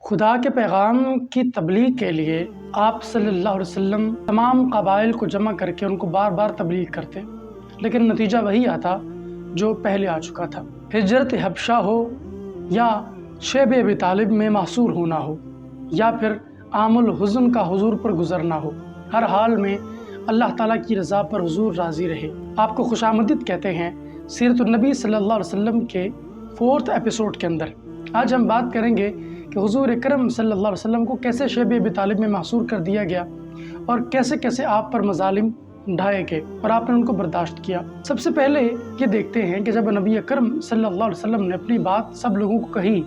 خدا کے پیغام کی تبلیغ کے لیے آپ صلی اللہ علیہ وسلم تمام قبائل کو جمع کر کے ان کو بار بار تبلیغ کرتے، لیکن نتیجہ وہی آتا جو پہلے آ چکا تھا۔ ہجرت حبشہ ہو یا شیب ابی طالب میں محصور ہونا ہو یا پھر عام الحزن کا حضور پر گزرنا ہو، ہر حال میں اللہ تعالیٰ کی رضا پر حضور راضی رہے۔ آپ کو خوش آمدید کہتے ہیں سیرت النبی صلی اللہ علیہ وسلم کے 4 ایپیسوڈ کے اندر۔ آج ہم بات کریں گے کہ حضور اکرم صلی اللہ علیہ وسلم کو کیسے شیب ابی طالب میں محصور کر دیا گیا اور کیسے کیسے آپ پر مظالم ڈھائے گئے اور آپ نے ان کو برداشت کیا۔ سب سے پہلے یہ دیکھتے ہیں کہ جب نبی اکرم صلی اللہ علیہ وسلم نے اپنی بات سب لوگوں کو کہی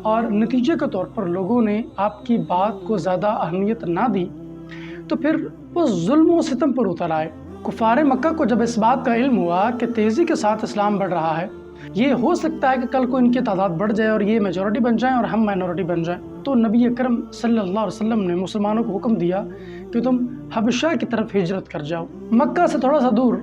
اور نتیجے کے طور پر لوگوں نے آپ کی بات کو زیادہ اہمیت نہ دی، تو پھر وہ ظلم و ستم پر اتر آئے۔ کفار مکہ کو جب اس بات کا علم ہوا کہ تیزی کے ساتھ اسلام بڑھ رہا ہے، یہ ہو سکتا ہے کہ کل کو ان کی تعداد بڑھ جائے اور یہ میجورٹی بن جائیں اور ہم مائنورٹی بن جائیں، تو نبی اکرم صلی اللہ علیہ وسلم نے مسلمانوں کو حکم دیا کہ تم حبشہ کی طرف ہجرت کر جاؤ۔ مکہ سے تھوڑا سا دور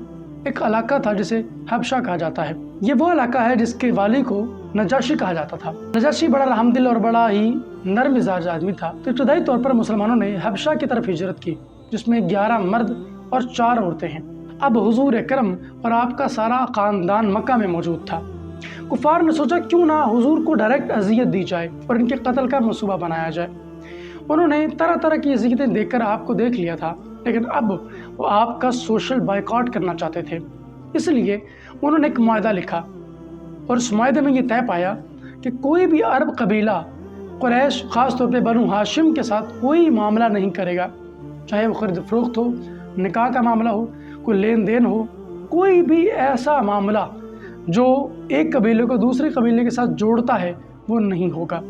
ایک علاقہ تھا جسے حبشہ کہا جاتا ہے۔ یہ وہ علاقہ ہے جس کے والی کو نجاشی کہا جاتا تھا۔ نجاشی بڑا رحم دل اور بڑا ہی نرم مزاج آدمی تھا، تو ابتدائی طور پر مسلمانوں نے حبشہ کی طرف ہجرت کی، جس میں 11 مرد اور 4 عورتیں ہیں۔ اب حضور اکرم اور آپ کا سارا خاندان مکہ میں موجود تھا۔ کفار نے سوچا کیوں نہ حضور کو ڈائریکٹ اذیت دی جائے اور ان کے قتل کا منصوبہ بنایا جائے۔ انہوں نے طرح طرح کی اذیتیں دیکھ کر آپ کو دیکھ لیا تھا، لیکن اب وہ آپ کا سوشل بائیکاٹ کرنا چاہتے تھے۔ اس لیے انہوں نے ایک معاہدہ لکھا اور اس معاہدے میں یہ طے پایا کہ کوئی بھی عرب قبیلہ قریش، خاص طور پہ بنو ہاشم کے ساتھ کوئی معاملہ نہیں کرے گا، چاہے وہ خرید فروخت ہو، نکاح کا معاملہ ہو، کوئی لین دین ہو، کوئی بھی ایسا معاملہ جو ایک قبیلے کو دوسرے قبیلے کے ساتھ جوڑتا ہے وہ نہیں ہوگا،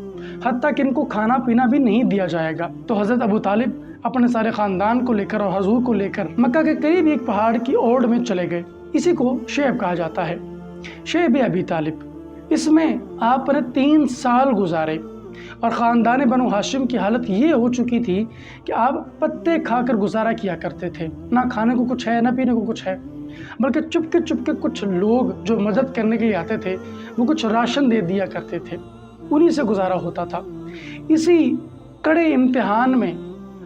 حتیٰ کہ ان کو کھانا پینا بھی نہیں دیا جائے گا۔ تو حضرت ابو طالب اپنے سارے خاندان کو لے کر اور حضور کو لے کر مکہ کے قریب ایک پہاڑ کی اوڑ میں چلے گئے۔ اسی کو شیب کہا جاتا ہے، شیب ابی طالب۔ اس میں آپ نے 3 سال گزارے اور خاندان بنو ہاشم کی حالت یہ ہو چکی تھی کہ آپ پتے کھا کر گزارا کیا کرتے تھے، نہ کھانے کو کچھ ہے نہ پینے کو کچھ ہے، بلکہ چپ کے کچھ لوگ جو مدد کرنے کے لیے آتے تھے وہ کچھ راشن دے دیا کرتے تھے، انہی سے گزارا ہوتا تھا۔ اسی کڑے امتحان میں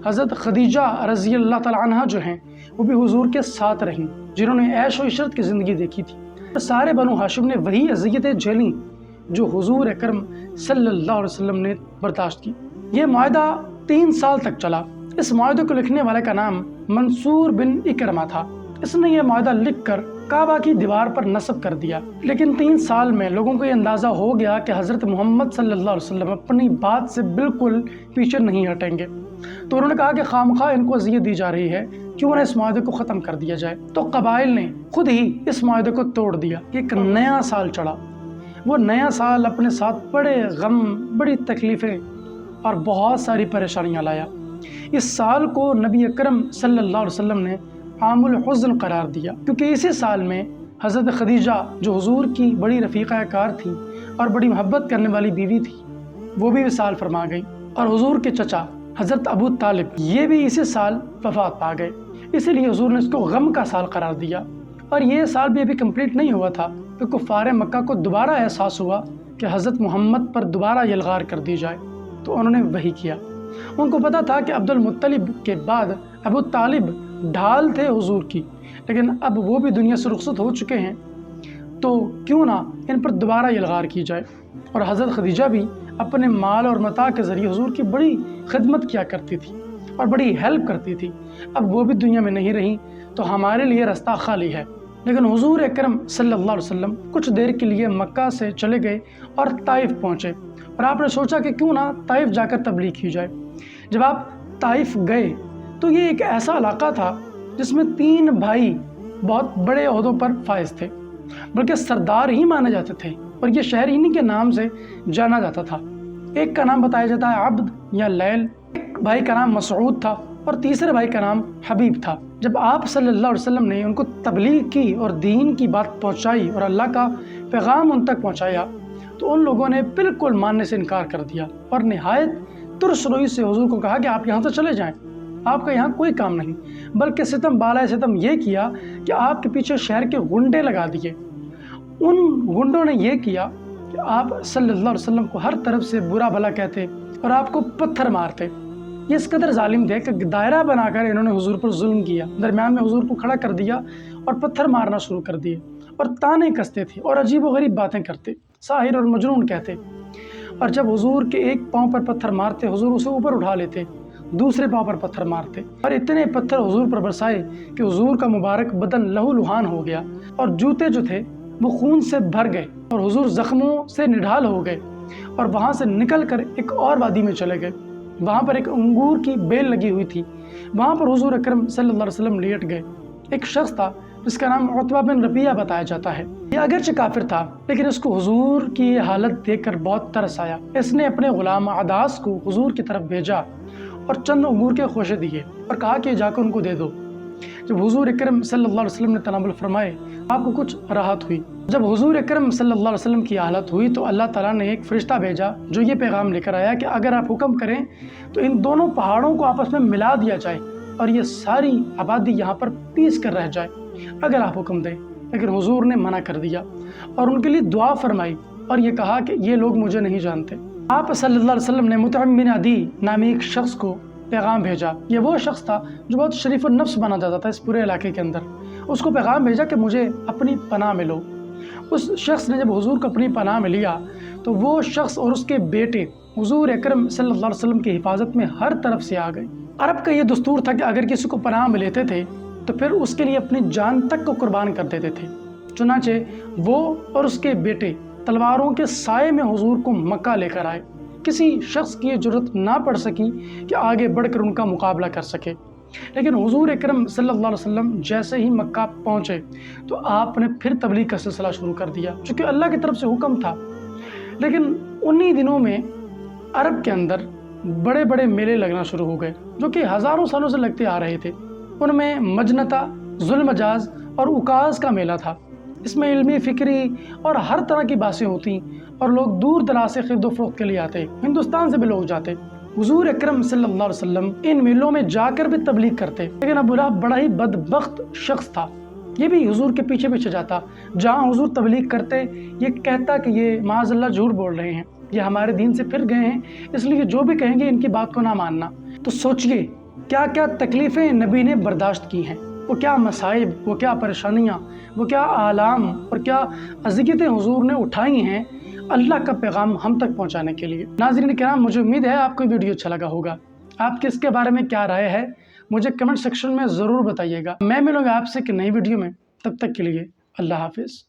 حضرت خدیجہ رضی اللہ تعالیٰ عنہ جو ہیں وہ بھی حضور کے ساتھ رہیں، جنہوں نے عیش و عشرت کی زندگی دیکھی تھی۔ سارے بنو ہاشم نے وہی اذیتیں جھیلیں جو حضور اکرم صلی اللہ علیہ وسلم نے برداشت کی۔ یہ معاہدہ 3 سال تک چلا۔ اس معاہدے کو لکھنے والے کا نام منصور بن اکرمہ تھا۔ اس نے یہ معاہدہ لکھ کر کعبہ کی دیوار پر نصب کر دیا، لیکن 3 سال میں لوگوں کو یہ اندازہ ہو گیا کہ حضرت محمد صلی اللہ علیہ وسلم اپنی بات سے بالکل پیچھے نہیں ہٹیں گے، تو انہوں نے کہا کہ خامخواہ ان کو اذیت دی جا رہی ہے، کیوں نہ اس معاہدے کو ختم کر دیا جائے۔ تو قبائل نے خود ہی اس معاہدے کو توڑ دیا۔ ایک نیا سال چڑھا۔ وہ نیا سال اپنے ساتھ بڑے غم، بڑی تکلیفیں اور بہت ساری پریشانیاں لایا۔ اس سال کو نبی اکرم صلی اللہ علیہ وسلم نے عام الحزن قرار دیا، کیونکہ اسی سال میں حضرت خدیجہ جو حضور کی بڑی رفیقہ کار تھی اور بڑی محبت کرنے والی بیوی تھی، وہ بھی وصال فرما گئی، اور حضور کے چچا حضرت ابو طالب یہ بھی اسی سال وفات پا گئے۔ اسی لیے حضور نے اس کو غم کا سال قرار دیا۔ اور یہ سال بھی ابھی کمپلیٹ نہیں ہوا تھا کہ کفار مکہ کو دوبارہ احساس ہوا کہ حضرت محمد پر دوبارہ یلغار کر دی جائے، تو انہوں نے وہی کیا۔ ان کو پتا تھا کہ عبد المطلب کے بعد ابو طالب ڈھال تھے حضور کی، لیکن اب وہ بھی دنیا سے رخصت ہو چکے ہیں، تو کیوں نہ ان پر دوبارہ یلغار کی جائے۔ اور حضرت خدیجہ بھی اپنے مال اور متاع کے ذریعے حضور کی بڑی خدمت کیا کرتی تھی اور بڑی ہیلپ کرتی تھی۔ اب وہ بھی دنیا میں نہیں رہی تو ہمارے لیے راستہ خالی ہے۔ لیکن حضور اکرم صلی اللہ علیہ وسلم کچھ دیر کے لیے مکہ سے چلے گئے اور طائف پہنچے، اور آپ نے سوچا کہ کیوں نہ طائف جا کر تبلیغ کی جائے۔ جب آپ طائف گئے تو یہ ایک ایسا علاقہ تھا جس میں 3 بھائی بہت بڑے عہدوں پر فائز تھے، بلکہ سردار ہی مانے جاتے تھے، اور یہ شہر انہی کے نام سے جانا جاتا تھا۔ ایک کا نام بتایا جاتا ہے عبد یا لیل، ایک بھائی کا نام مسعود تھا، اور تیسرے بھائی کا نام حبیب تھا۔ جب آپ صلی اللہ علیہ وسلم نے ان کو تبلیغ کی اور دین کی بات پہنچائی اور اللہ کا پیغام ان تک پہنچایا، تو ان لوگوں نے بالکل ماننے سے انکار کر دیا اور نہایت ترس روئی سے حضور کو کہا کہ آپ یہاں سے چلے جائیں، آپ کا یہاں کوئی کام نہیں۔ بلکہ ستم بالائے ستم یہ کیا کہ آپ کے پیچھے شہر کے غنڈے لگا دیے۔ ان غنڈوں نے یہ کیا کہ آپ صلی اللہ علیہ وسلم کو ہر طرف سے برا بھلا کہتے اور آپ کو پتھر مارتے۔ یہ اس قدر ظالم تھے کہ دائرہ بنا کر انہوں نے حضور پر ظلم کیا، درمیان میں حضور کو کھڑا کر دیا اور پتھر مارنا شروع کر دیے اور تانے کستے تھے اور عجیب و غریب باتیں کرتے، ساحر اور مجنون کہتے۔ اور جب حضور کے ایک پاؤں پر پتھر مارتے، حضور اسے اوپر اٹھا لیتے، دوسرے پاؤں پر پتھر مارتے اور اتنے پتھر حضور پر برسائے کہ حضور کا مبارک بدن لہو لہان ہو گیا اور جوتے جو تھے وہ خون سے بھر گئے اور حضور زخموں سے نڈھال ہو گئے اور وہاں سے نکل کر ایک اور وادی میں چلے گئے۔ وہاں پر ایک انگور کی بیل لگی ہوئی تھی، وہاں پر حضور اکرم صلی اللہ علیہ وسلم لیٹ گئے۔ ایک شخص تھا جس کا نام عتبہ بن ربیعہ بتایا جاتا ہے، یہ اگرچہ کافر تھا لیکن اس کو حضور کی یہ حالت دیکھ کر بہت ترس آیا۔ اس نے اپنے غلام عداس کو حضور کی طرف بھیجا اور چند انگور کے خوشے دیے اور کہا کہ جا کر ان کو دے دو۔ جب حضور اکرم صلی اللہ علیہ وسلم نے تناول فرمائے، آپ کو کچھ راحت ہوئی۔ جب حضور اکرم صلی اللہ علیہ وسلم کی حالت ہوئی تو اللہ تعالیٰ نے ایک فرشتہ بھیجا جو یہ پیغام لے کر آیا کہ اگر آپ حکم کریں تو ان دونوں پہاڑوں کو آپس میں ملا دیا جائے اور یہ ساری آبادی یہاں پر پیس کر رہ جائے اگر آپ حکم دیں۔ لیکن حضور نے منع کر دیا اور ان کے لیے دعا فرمائی اور یہ کہا کہ یہ لوگ مجھے نہیں جانتے۔ آپ صلی اللہ علیہ وسلم نے مطعم بن عدی نامی ایک شخص کو پیغام بھیجا۔ یہ وہ شخص تھا جو بہت شریف النفس مانا جاتا تھا اس پورے علاقے کے اندر۔ اس کو پیغام بھیجا کہ مجھے اپنی پناہ میں لو۔ اس شخص نے جب حضور کو اپنی پناہ میں لیا تو وہ شخص اور اس کے بیٹے حضور اکرم صلی اللہ علیہ وسلم کی حفاظت میں ہر طرف سے آ گئے۔ عرب کا یہ دستور تھا کہ اگر کسی کو پناہ میں لیتے تھے تو پھر اس کے لیے اپنی جان تک کو قربان کر دیتے تھے۔ چنانچہ وہ اور اس کے بیٹے تلواروں کے سائے میں حضور کو مکہ لے کر آئے۔ کسی شخص کی یہ جرأت نہ پڑ سکی کہ آگے بڑھ کر ان کا مقابلہ کر سکے، لیکن حضور اکرم صلی اللہ علیہ وسلم جیسے ہی مکہ پہنچے تو آپ نے پھر تبلیغ کا سلسلہ شروع کر دیا، چونکہ اللہ کی طرف سے حکم تھا۔ لیکن انہی دنوں میں عرب کے اندر بڑے بڑے میلے لگنا شروع ہو گئے جو کہ ہزاروں سالوں سے لگتے آ رہے تھے۔ ان میں مجنتا، ذوالمجاز اور اکاز کا میلہ تھا۔ اس میں علمی، فکری اور ہر طرح کی باتیں ہوتی اور لوگ دور دراز سے خرید و فروخت کے لیے آتے، ہندوستان سے بھی لوگ جاتے۔ حضور اکرم صلی اللہ علیہ وسلم ان میلوں میں جا کر بھی تبلیغ کرتے، لیکن ابو لہب بڑا ہی بدبخت شخص تھا، یہ بھی حضور کے پیچھے پیچھے جاتا۔ جہاں حضور تبلیغ کرتے یہ کہتا کہ یہ معاذ اللہ جھوٹ بول رہے ہیں، یہ ہمارے دین سے پھر گئے ہیں، اس لیے جو بھی کہیں گے ان کی بات کو نہ ماننا۔ تو سوچئے کیا کیا تکلیفیں نبی نے برداشت کی ہیں، وہ کیا مصائب، وہ کیا پریشانیاں، وہ کیا آلام اور کیا اذیتیں حضور نے اٹھائی ہیں اللہ کا پیغام ہم تک پہنچانے کے لیے۔ ناظرین کرام، مجھے امید ہے آپ کو ویڈیو اچھا لگا ہوگا۔ آپ کی اس کے بارے میں کیا رائے ہے مجھے کمنٹ سیکشن میں ضرور بتائیے گا۔ میں ملوں گا آپ سے ایک نئی ویڈیو میں، تب تک کے لیے اللہ حافظ۔